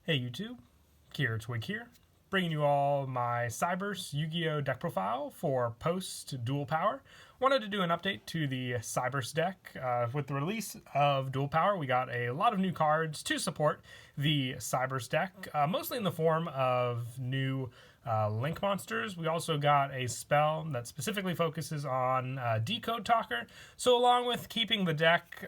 Hey YouTube, Kier Twig here, bringing you all my Cyberse Yugioh deck profile for post-Dual Power. Wanted to do an update to the Cyberse deck. With the release of Dual Power, we got a lot of new cards to support the Cyberse deck, mostly in the form of new link monsters. We also got a spell that specifically focuses on Decode Talker. So along with keeping the deck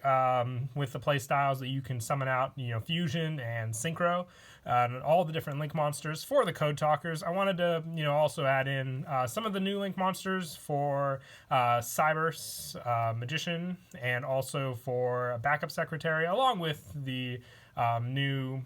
with the play styles that you can summon out, Fusion and Synchro, and all the different link monsters for the Code Talkers, I wanted to, also add in some of the new link monsters for Cyberse Magician and also for Backup Secretary, along with the new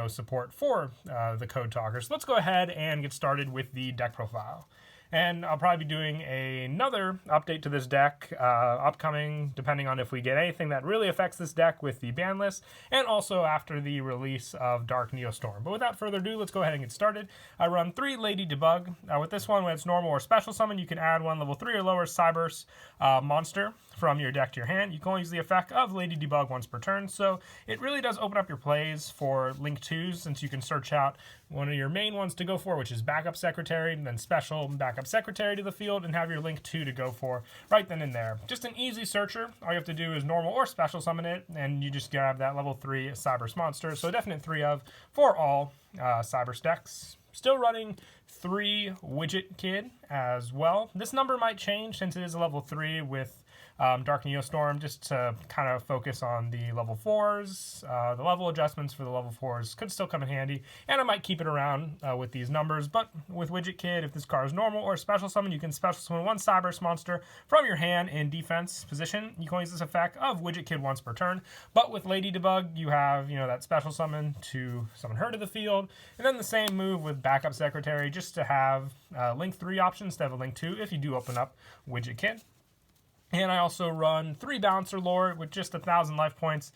support for the Code Talkers. So let's go ahead and get started with the deck profile. And I'll probably be doing another update to this deck upcoming, depending on if we get anything that really affects this deck with the ban list, and also after the release of Dark Neostorm. But without further ado, let's go ahead and get started. I run 3 Lady Debug. With this one, when it's normal or special summon, you can add one level 3 or lower Cyberse monster from your deck to your hand. You can only use the effect of Lady Debug once per turn, so it really does open up your plays for Link 2s, since you can search out one of your main ones to go for, which is Backup Secretary, and then Special Backup Secretary to the field, and have your Link 2 to go for right then and there. Just an easy searcher. All you have to do is normal or special summon it, and you just grab that level 3 Cyberse monster. So a definite 3 of for all Cyberse decks. Still running 3 Widget Kid as well. This number might change since it is a level 3 with Dark Neostorm, just to kind of focus on the level 4s. The level adjustments for the level 4s could still come in handy, and I might keep it around with these numbers. But with Widget Kid, if this card is normal or special summon, you can special summon one Cyberse monster from your hand in defense position. You can only use this effect of Widget Kid once per turn. But with Lady Debug, you have that special summon to summon her to the field, and then the same move with Backup Secretary, just to have Link 3 options instead of Link 2 if you do open up Widget Kid. And I also run 3 Bouncer Lore with just 1,000 life points.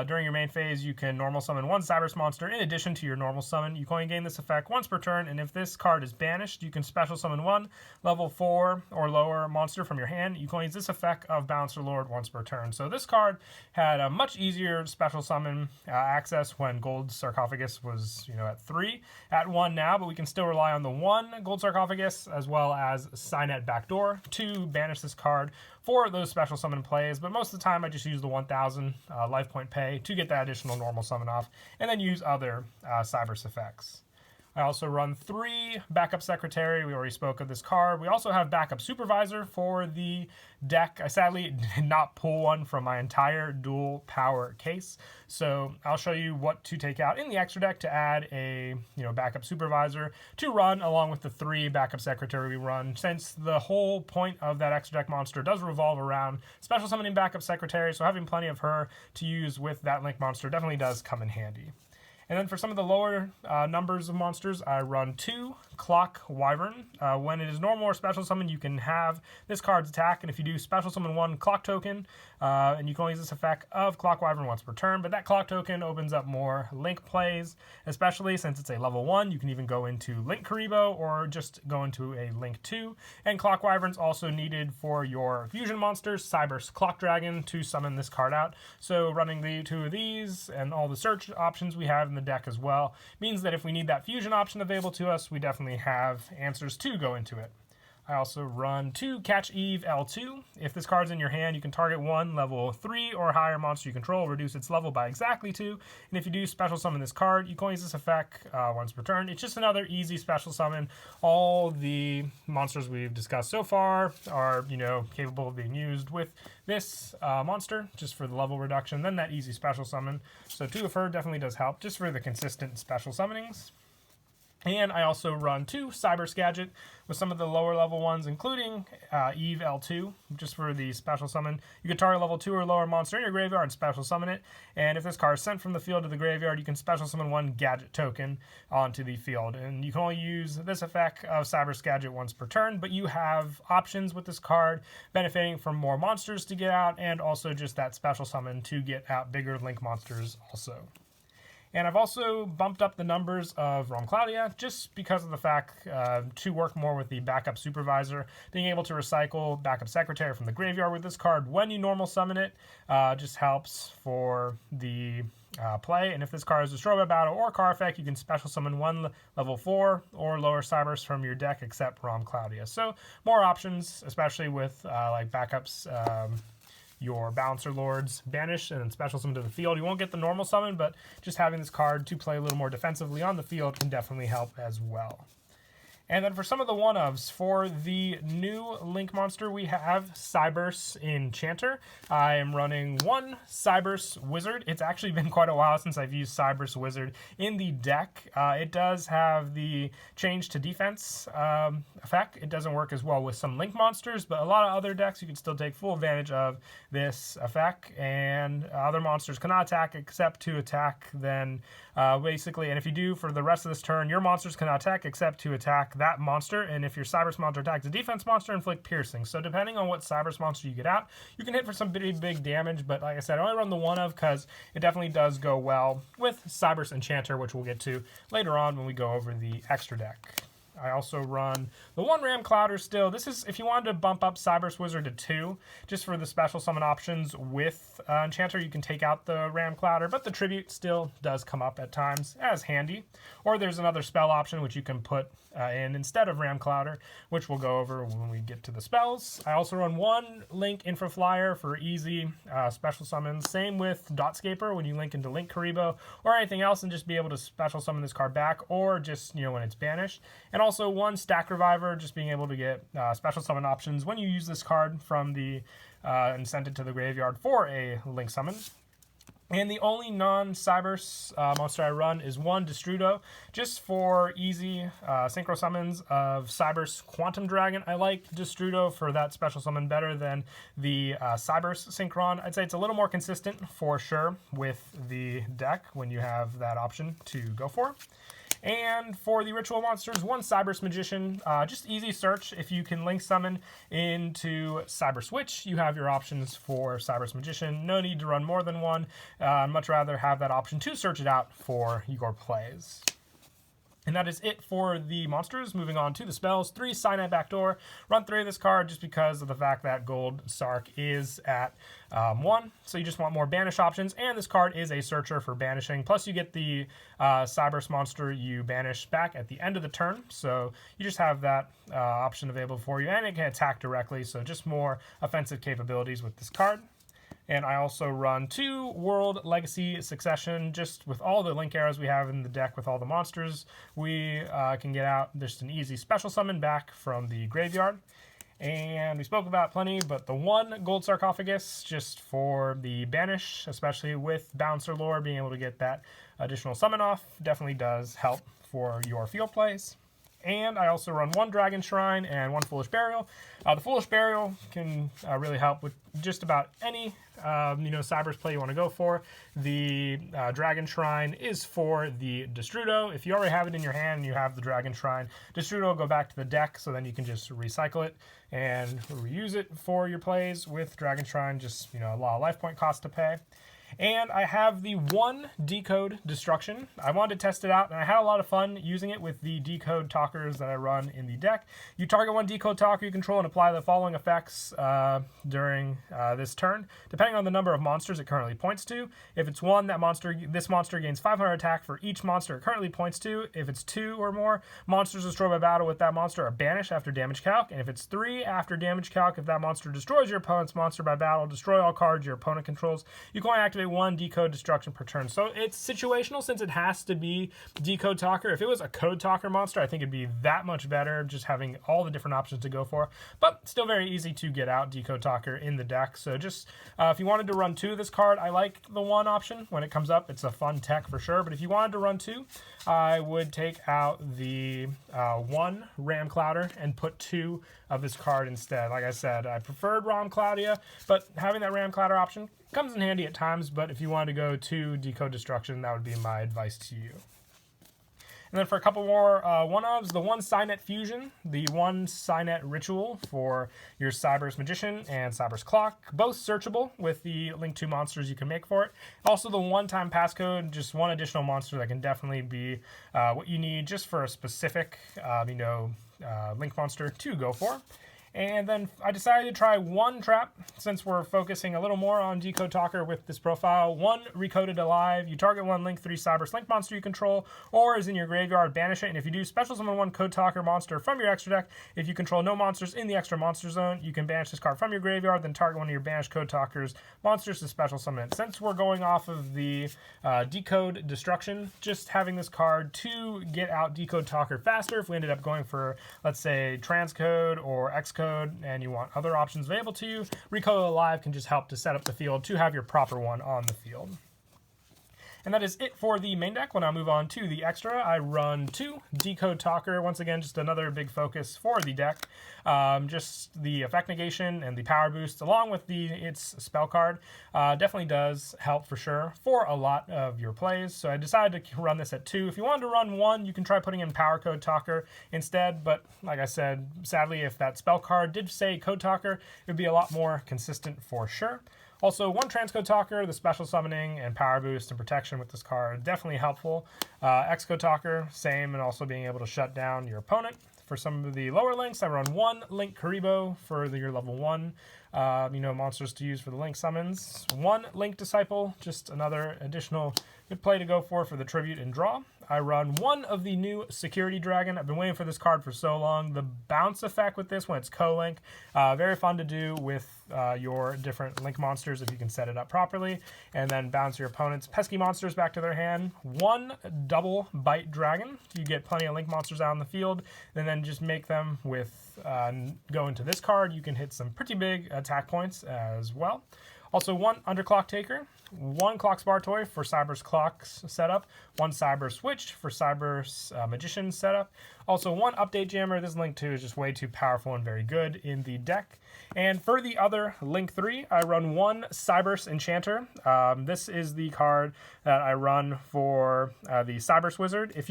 During your main phase, you can normal summon one Cyberse monster in addition to your normal summon. You can only gain this effect once per turn, and if this card is banished, you can special summon one level 4 or lower monster from your hand. You can only use this effect of Bouncer Lord once per turn. So this card had a much easier special summon access when Gold Sarcophagus was at 3. At 1 now, but we can still rely on the 1 Gold Sarcophagus as well as Signet Backdoor to banish this card for those special summon plays, but most of the time I just use the 1,000 life point pay to get that additional normal summon off, and then use other Cyberse effects. I also run 3 Backup Secretary. We already spoke of this card. We also have Backup Supervisor for the deck. I sadly did not pull one from my entire Dual Power case, so I'll show you what to take out in the extra deck to add a Backup Supervisor to run along with the 3 Backup Secretary we run, since the whole point of that extra deck monster does revolve around special summoning Backup Secretary, so having plenty of her to use with that Link monster definitely does come in handy. And then for some of the lower numbers of monsters, I run 2 Clock Wyvern. When it is normal or special summon, you can have this card's attack, and if you do special summon 1 Clock Token, and you can only use this effect of Clock Wyvern once per turn, but that Clock Token opens up more Link plays, especially since it's a level 1. You can even go into Link Karibo or just go into a Link 2. And Clock Wyvern's also needed for your fusion monsters, Cyberse Clock Dragon, to summon this card out. So running the 2 of these and all the search options we have in the deck as well means that if we need that fusion option available to us, we definitely have answers to go into it. I also run 2 Catch Eve L2. If this card's in your hand, you can target 1 level 3 or higher monster you control, reduce its level by exactly 2. And if you do special summon this card, you can only use this effect once per turn. It's just another easy special summon. All the monsters we've discussed so far are, capable of being used with this monster, just for the level reduction, then that easy special summon. So 2 of her definitely does help, just for the consistent special summonings. And I also run 2 Cyberse Gadget with some of the lower level ones, including Eve L2, just for the special summon. You can target level 2 or lower monster in your graveyard and special summon it. And if this card is sent from the field to the graveyard, you can special summon 1 Gadget token onto the field. And you can only use this effect of Cyberse Gadget once per turn, but you have options with this card, benefiting from more monsters to get out, and also just that special summon to get out bigger Link monsters also. And I've also bumped up the numbers of Rom Claudia just because of the fact to work more with the Backup Supervisor. Being able to recycle Backup Secretary from the graveyard with this card when you normal summon it just helps for the play. And if this card is destroyed by battle or car effect, you can special summon one level 4 or lower Cyberse from your deck except Rom Claudia. So more options, especially with like backups. Your Balancer Lords banish and then special summon to the field. You won't get the normal summon, but just having this card to play a little more defensively on the field can definitely help as well. And then for some of the one-ofs, for the new Link monster, we have Cyberse Enchanter. I am running one Cyberse Wizard. It's actually been quite a while since I've used Cyberse Wizard in the deck. It does have the change to defense effect. It doesn't work as well with some Link monsters, but a lot of other decks you can still take full advantage of this effect. And other monsters cannot attack except to attack then basically. And if you do for the rest of this turn, your monsters cannot attack except to attack that monster, and if your Cyberse monster attacks a defense monster, inflict piercing. So depending on what Cyberse monster you get out, you can hit for some big damage, but like I said, I only run the one of because it definitely does go well with Cyberse Enchanter, which we'll get to later on when we go over the extra deck. I also run the one Ram Clouder still. This is if you wanted to bump up Cyberse Wizard to 2, just for the special summon options with Enchanter, you can take out the Ram Clouder, but the Tribute still does come up at times as handy. Or there's another spell option which you can put in instead of Ram Clouder, which we'll go over when we get to the spells. I also run one Link Infra Flyer for easy special summons. Same with Dotscaper when you link into Link Karibo or anything else and just be able to special summon this card back, or just, you know, when it's banished. And also one Stack Reviver, just being able to get special summon options when you use this card from the and send it to the graveyard for a Link summon. And the only non-Cyberse monster I run is one Destrudo, just for easy synchro summons of Cyberse Quantum Dragon. I like Destrudo for that special summon better than the Cyberse Synchron. I'd say it's a little more consistent for sure with the deck when you have that option to go for. And for the ritual monsters, one Cyberse Magician, just easy search. If you can link summon into Cyberse Witch, you have your options for Cyberse Magician. No need to run more than one. Much rather have that option to search it out for your plays. And that is it for the monsters. Moving on to the spells. 3 Cyanide Backdoor. Run 3 of this card just because of the fact that Gold Sark is at 1. So you just want more banish options. And this card is a searcher for banishing. Plus you get the Cyberse monster you banish back at the end of the turn. So you just have that option available for you. And it can attack directly. So just more offensive capabilities with this card. And I also run 2 World Legacy Succession, just with all the Link arrows we have in the deck with all the monsters. We can get out just an easy special summon back from the graveyard. And we spoke about plenty, but the one Gold Sarcophagus, just for the banish, especially with Bouncer Lore, being able to get that additional summon off, definitely does help for your field plays. And I also run one Dragon Shrine and one Foolish Burial. The Foolish Burial can really help with just about any Cyberse play you want to go for. The Dragon Shrine is for the Destrudo. If you already have it in your hand and you have the Dragon Shrine, Destrudo will go back to the deck, so then you can just recycle it and reuse it for your plays with Dragon Shrine. Just, a lot of life point cost to pay. And I have the one Decode Destruction. I wanted to test it out, and I had a lot of fun using it with the Decode Talkers that I run in the deck. You target one Decode Talker you control and apply the following effects during this turn, depending on the number of monsters it currently points to. If it's 1, this monster gains 500 attack for each monster it currently points to. If it's 2 or more, monsters destroyed by battle with that monster are banished after damage calc. And if it's 3, after damage calc, if that monster destroys your opponent's monster by battle, destroy all cards your opponent controls. You can only activate one Decode Destruction per turn. So it's situational since it has to be Decode Talker. If it was a Code Talker monster, I think it'd be that much better, just having all the different options to go for. But still very easy to get out Decode Talker in the deck. So just if you wanted to run 2 of this card, I like the 1 option when it comes up. It's a fun tech for sure. But if you wanted to run 2, I would take out the 1 Ram Clouder and put 2 of this card instead. Like I said, I preferred Ram Claudia, but having that Ram Clouder option comes in handy at times. But if you want to go to Decode Destruction, that would be my advice to you. And then for a couple more one-ofs, the 1 Cynet Fusion, the 1 Cynet Ritual for your Cyberse Magician and Cyberse Clock, both searchable with the Link 2 monsters you can make for it. Also the one-time passcode, just one additional monster that can definitely be what you need just for a specific, Link monster to go for. And then I decided to try one trap, since we're focusing a little more on Decode Talker with this profile. One Recoded Alive. You target one Link 3 Cyberse Link monster you control, or is in your graveyard, banish it. And if you do, special summon one Code Talker monster from your extra deck. If you control no monsters in the extra monster zone, you can banish this card from your graveyard, then target one of your banished Code Talkers monsters to special summon it. Since we're going off of the Decode Destruction, just having this card to get out Decode Talker faster, if we ended up going for, let's say, Transcode or Xcode, and you want other options available to you, Recode Alive can just help to set up the field to have your proper one on the field. And that is it for the main deck. We'll now move on to the extra. I run 2 Decode Talker. Once again, just another big focus for the deck. Just the effect negation and the power boost, along with its spell card, definitely does help for sure for a lot of your plays. So I decided to run this at 2. If you wanted to run 1, you can try putting in Power Code Talker instead. But like I said, sadly, if that spell card did say Code Talker, it would be a lot more consistent for sure. Also, 1 Transcode Talker, the special summoning and power boost and protection with this card, definitely helpful. Xcode Talker, same, and also being able to shut down your opponent. For some of the lower links, I run 1 Link Karibo for your level 1 monsters to use for the Link summons. 1 Link Disciple, just another additional good play to go for the tribute and draw. I run 1 of the new Security Dragon. I've been waiting for this card for so long. The bounce effect with this when it's co-link, very fun to do with your different Link monsters if you can set it up properly, and then bounce your opponent's pesky monsters back to their hand. 1 Double Bite Dragon. You get plenty of Link monsters out on the field, and then just make them with, go into this card. You can hit some pretty big attack points as well. Also, 1 Underclock Taker, 1 Clock Spartoy for Cyberse Clocks setup, 1 Cyber Switch for Cyberse Magician setup. Also, 1 Update Jammer. This Link 2 is just way too powerful and very good in the deck. And for the other Link 3, I run 1 Cyberse Enchanter. This is the card that I run for the Cyberse Wizard. If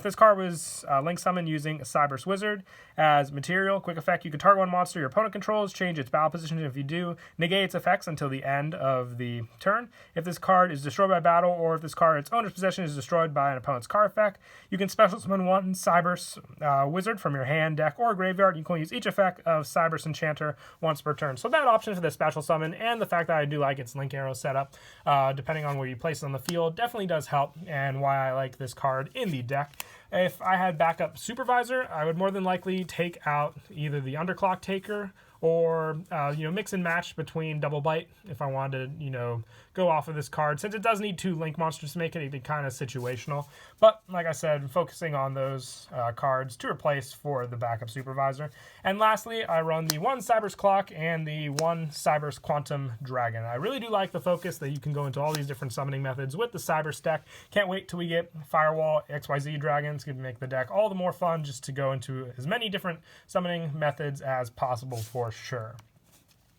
this card was Link Summon using a Cyberse Wizard as material, quick effect, you can target 1 monster your opponent controls, change its battle position. If you do, negate its effects until the end of the turn. If this card is destroyed by battle, or if this card in its owner's possession is destroyed by an opponent's card effect, you can special summon 1 Cyberse Wizard from your hand, deck, or graveyard. You can use each effect of Cyberse Enchanter once per turn. So that option for the special summon, and the fact that I do like its Link Arrow setup, depending on where you place it on the field, definitely does help, and why I like this card in the deck. If I had backup Supervisor, I would more than likely take out either the Underclock Taker or mix and match between Double Bite if I wanted to go off of this card. Since it does need 2 Link monsters to make it, it'd be kind of situational. But like I said, focusing on those cards to replace for the backup Supervisor. And lastly, I run the 1 Cyberse Clock and the 1 Cyberse Quantum Dragon. I really do like the focus that you can go into all these different summoning methods with the Cyberse deck. Can't wait till we get Firewall XYZ Dragons. Going to make the deck all the more fun just to go into as many different summoning methods as possible for sure.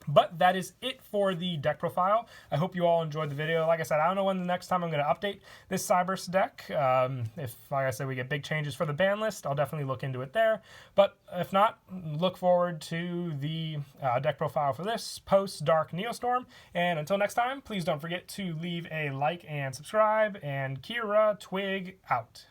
But that is it for the deck profile. I hope you all enjoyed the video. Like I said, I don't know when the next time I'm going to update this Cyberse deck. If, like I said, we get big changes for the ban list, I'll definitely look into it there. But if not, look forward to the deck profile for this post-Dark Neostorm. And until next time, please don't forget to leave a like and subscribe. And Kira Twig out.